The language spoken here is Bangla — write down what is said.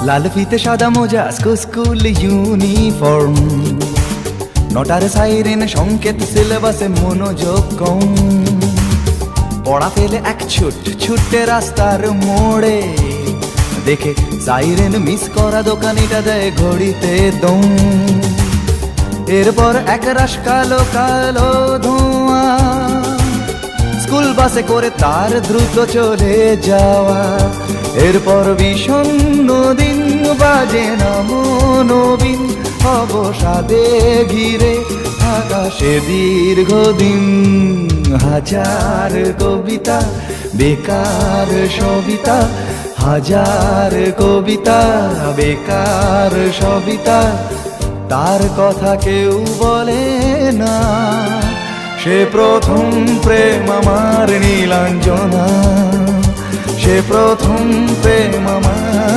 লাল ফিতে সাদা মোজা স্কুল ইউনিফর্ম, নটার সাইরেন সংকেত সিলেবাসে মনোযোগ কম। পড়া ফেলে এক ছুটে রাস্তার মোড়ে, দেখে সাইরেন মিস করা দোকানিটা দেয় ঘড়িতে দম। এরপর এক রাশ কালো কালো ধোঁয়া, স্কুল বাসে করে তার দ্রুত চলে যাওয়া। এরপর বিষণ্ণ দিন বাজে না মনোবিন, অবসাদে ঘিরে আকাশে দীর্ঘদিন। হাজার কবিতা বেকার সবিতা, হাজার কবিতা বেকার সবিতা, তার কথা কেউ বলে না। সে প্রথম প্রেম আমার নীলাঞ্জনা, সে প্রথম প্রেম আমার